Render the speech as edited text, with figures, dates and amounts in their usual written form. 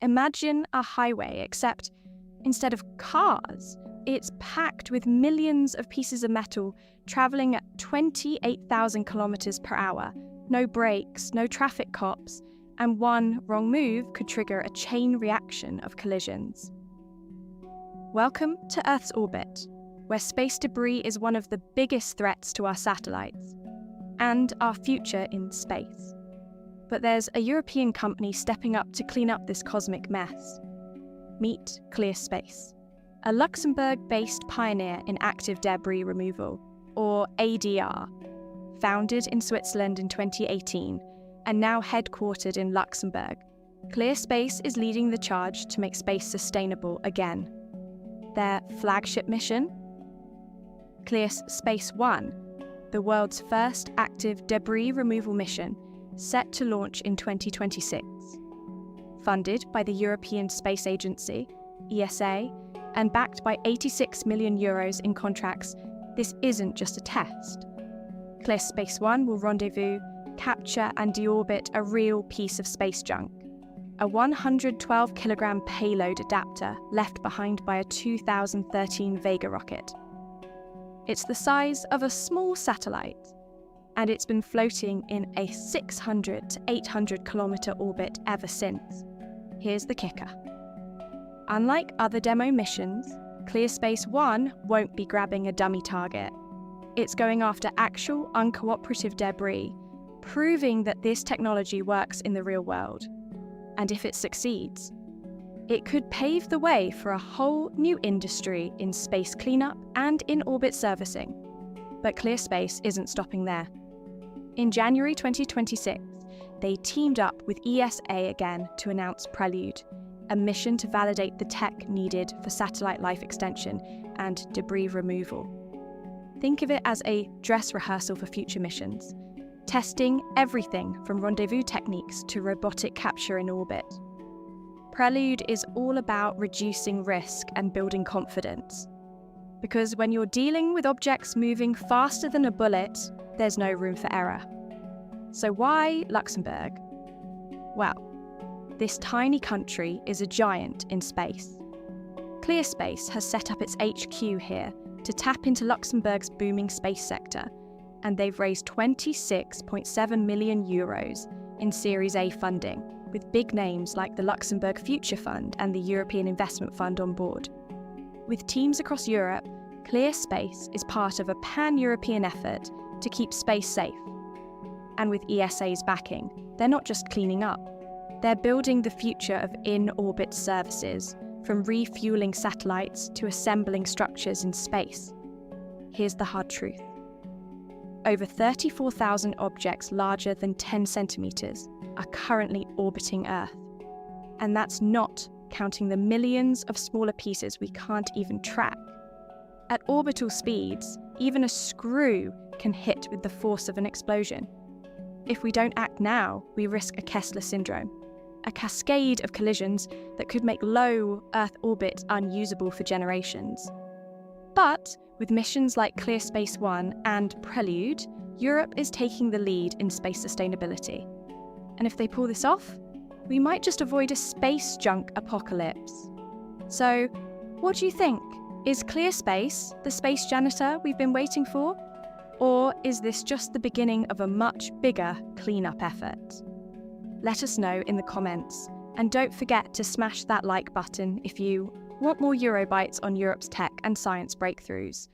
Imagine a highway, except instead of cars, it's packed with millions of pieces of metal travelling at 28,000 kilometers per hour. No brakes, no traffic cops, and one wrong move could trigger a chain reaction of collisions. Welcome to Earth's orbit, where space debris is one of the biggest threats to our satellites and our future in space. But there's a European company stepping up to clean up this cosmic mess. Meet ClearSpace, a Luxembourg-based pioneer in active debris removal, or ADR, founded in Switzerland in 2018 and now headquartered in Luxembourg. ClearSpace is leading the charge to make space sustainable again. Their flagship mission? ClearSpace 1, the world's first active debris removal mission, set to launch in 2026. Funded by the European Space Agency, ESA, and backed by €86 million in contracts, this isn't just a test. ClearSpace 1 will rendezvous, capture and deorbit a real piece of space junk, a 112-kilogram payload adapter left behind by a 2013 Vega rocket. It's the size of a small satellite, and it's been floating in a 600 to 800-kilometer orbit ever since. Here's the kicker. Unlike other demo missions, ClearSpace 1 won't be grabbing a dummy target. It's going after actual uncooperative debris, proving that this technology works in the real world. And if it succeeds, it could pave the way for a whole new industry in space cleanup and in-orbit servicing. But ClearSpace isn't stopping there. In January 2026, they teamed up with ESA again to announce PRELUDE, a mission to validate the tech needed for satellite life extension and debris removal. Think of it as a dress rehearsal for future missions, testing everything from rendezvous techniques to robotic capture in orbit. PRELUDE is all about reducing risk and building confidence. Because when you're dealing with objects moving faster than a bullet, there's no room for error. So why Luxembourg? Well, this tiny country is a giant in space. ClearSpace has set up its HQ here to tap into Luxembourg's booming space sector, and they've raised €26.7 million in Series A funding, with big names like the Luxembourg Future Fund and the European Investment Fund on board. With teams across Europe, ClearSpace is part of a pan-European effort to keep space safe. And with ESA's backing, they're not just cleaning up. They're building the future of in-orbit services, from refueling satellites to assembling structures in space. Here's the hard truth. Over 34,000 objects larger than 10 centimeters are currently orbiting Earth. And that's not counting the millions of smaller pieces we can't even track. At orbital speeds, even a screw can hit with the force of an explosion. If we don't act now, we risk a Kessler syndrome, a cascade of collisions that could make low Earth orbit unusable for generations. But with missions like ClearSpace 1 and PRELUDE, Europe is taking the lead in space sustainability. And if they pull this off, we might just avoid a space junk apocalypse. So, what do you think? Is ClearSpace the space janitor we've been waiting for? Or is this just the beginning of a much bigger cleanup effort? Let us know in the comments, and don't forget to smash that like button if you want more Eurobites on Europe's tech and science breakthroughs.